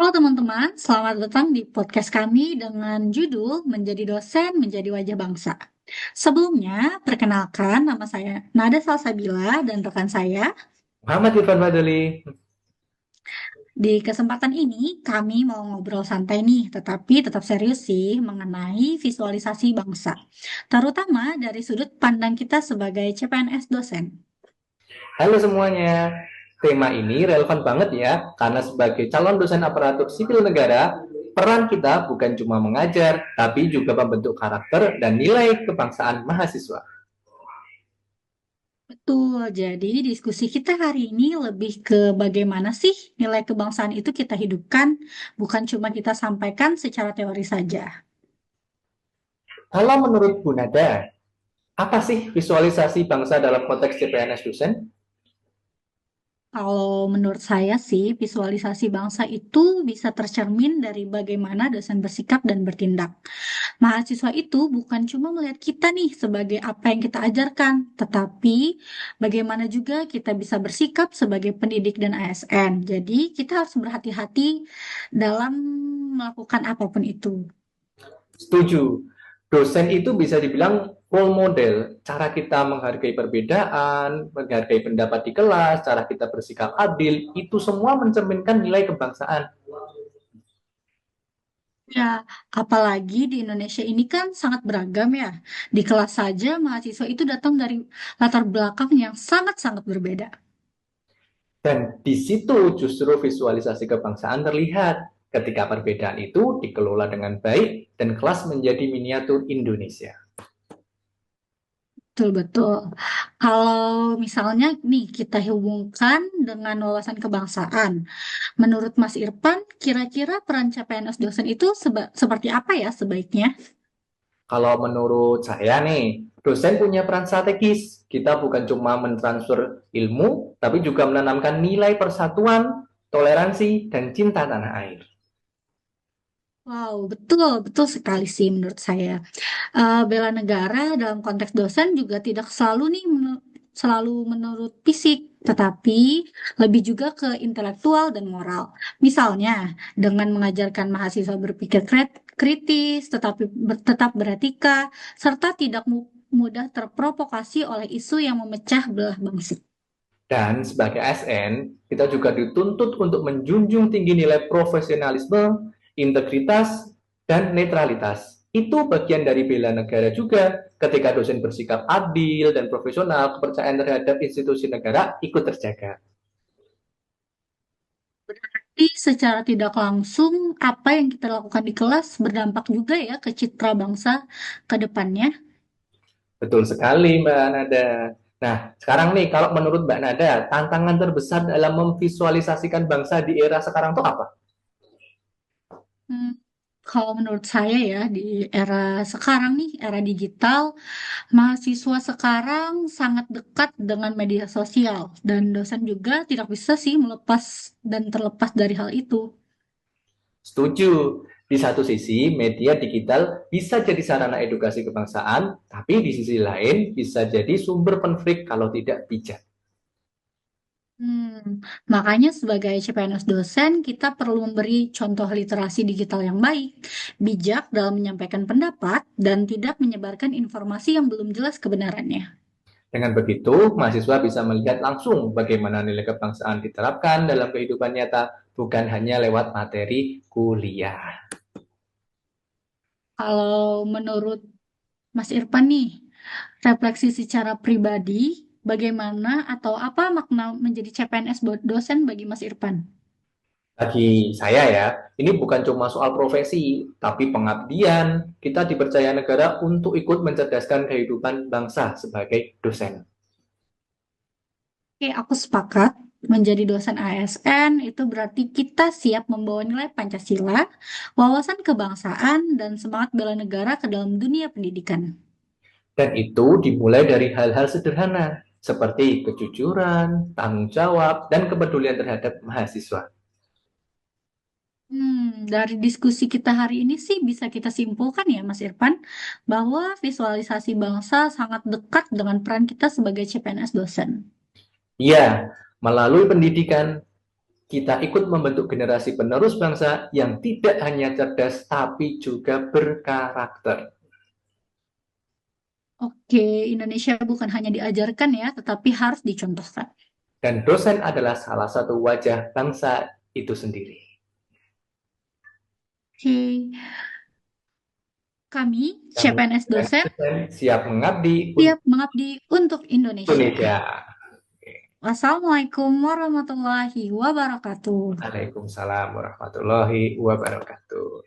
Halo teman-teman, selamat datang di podcast kami dengan judul Menjadi Dosen, Menjadi Wajah Bangsa. Sebelumnya, perkenalkan nama saya Nada Salsabila dan rekan saya. Muhammad Irfan Fadli. Di kesempatan ini, kami mau ngobrol santai nih, tetapi tetap serius sih mengenai visualisasi bangsa. Terutama dari sudut pandang kita sebagai CPNS dosen. Halo semuanya. Tema ini relevan banget ya, karena sebagai calon dosen aparatur sipil negara, peran kita bukan cuma mengajar, tapi juga membentuk karakter dan nilai kebangsaan mahasiswa. Betul, jadi diskusi kita hari ini lebih ke bagaimana sih nilai kebangsaan itu kita hidupkan, bukan cuma kita sampaikan secara teori saja. Kalau menurut Bu Nada, apa sih visualisasi bangsa dalam konteks CPNS dosen? Kalau menurut saya sih, visualisasi bangsa itu bisa tercermin dari bagaimana dosen bersikap dan bertindak. Mahasiswa itu bukan cuma melihat kita nih sebagai apa yang kita ajarkan, tetapi bagaimana juga kita bisa bersikap sebagai pendidik dan ASN. Jadi kita harus berhati-hati dalam melakukan apapun itu. Setuju. Dosen itu bisa dibilang role model. Cara kita menghargai perbedaan, menghargai pendapat di kelas, cara kita bersikap adil, itu semua mencerminkan nilai kebangsaan. Ya, apalagi di Indonesia ini kan sangat beragam ya. Di kelas saja mahasiswa itu datang dari latar belakang yang sangat-sangat berbeda. Dan di situ justru visualisasi kebangsaan terlihat ketika perbedaan itu dikelola dengan baik dan kelas menjadi miniatur Indonesia. Betul-betul. Kalau misalnya nih kita hubungkan dengan wawasan kebangsaan, menurut Mas Irfan, kira-kira peran CPNS dosen itu seperti apa ya sebaiknya? Kalau menurut saya nih, dosen punya peran strategis. Kita bukan cuma mentransfer ilmu, tapi juga menanamkan nilai persatuan, toleransi, dan cinta tanah air. Wow, betul, betul sekali sih menurut saya. Bela negara dalam konteks dosen juga tidak selalu nih selalu menurut fisik, tetapi lebih juga ke intelektual dan moral. Misalnya, dengan mengajarkan mahasiswa berpikir kritis, tetapi tetap beretika, serta tidak mudah terprovokasi oleh isu yang memecah belah bangsa. Dan sebagai ASN, kita juga dituntut untuk menjunjung tinggi nilai profesionalisme, integritas, dan netralitas. Itu bagian dari bela negara juga. Ketika dosen bersikap adil dan profesional, kepercayaan terhadap institusi negara ikut terjaga. Jadi secara tidak langsung, apa yang kita lakukan di kelas berdampak juga ya ke citra bangsa ke depannya. Betul sekali, Mbak Nada. Nah, sekarang nih, kalau menurut Mbak Nada, tantangan terbesar dalam memvisualisasikan bangsa di era sekarang itu apa? Hmm, Kalau menurut saya ya, di era sekarang nih, era digital, mahasiswa sekarang sangat dekat dengan media sosial, dan dosen juga tidak bisa sih melepas dan terlepas dari hal itu. Setuju. Di satu sisi, media digital bisa jadi sarana edukasi kebangsaan, tapi di sisi lain bisa jadi sumber konflik kalau tidak bijak. Makanya sebagai CPNS dosen, kita perlu memberi contoh literasi digital yang baik, bijak dalam menyampaikan pendapat, dan tidak menyebarkan informasi yang belum jelas kebenarannya. Dengan begitu, mahasiswa bisa melihat langsung bagaimana nilai kebangsaan diterapkan dalam kehidupan nyata, bukan hanya lewat materi kuliah. Kalau menurut Mas Irfan nih, refleksi secara pribadi, bagaimana atau apa makna menjadi CPNS dosen bagi Mas Irfan? Bagi saya ya, ini bukan cuma soal profesi, tapi pengabdian. Kita dipercaya negara untuk ikut mencerdaskan kehidupan bangsa sebagai dosen. Oke, aku sepakat. Menjadi dosen ASN itu berarti kita siap membawa nilai Pancasila, wawasan kebangsaan, dan semangat bela negara ke dalam dunia pendidikan. Dan itu dimulai dari hal-hal sederhana, seperti kejujuran, tanggung jawab, dan kepedulian terhadap mahasiswa. Dari diskusi kita hari ini sih bisa kita simpulkan ya Mas Irfan, bahwa visualisasi bangsa sangat dekat dengan peran kita sebagai CPNS dosen. Ya, melalui pendidikan, kita ikut membentuk generasi penerus bangsa yang tidak hanya cerdas tapi juga berkarakter. Oke, Indonesia bukan hanya diajarkan ya, tetapi harus dicontohkan. Dan dosen adalah salah satu wajah bangsa itu sendiri. Oke, kami, Kami CPNS dosen, siap mengabdi siap untuk mengabdi untuk Indonesia. Indonesia. Wassalamualaikum warahmatullahi wabarakatuh. Waalaikumsalam warahmatullahi wabarakatuh.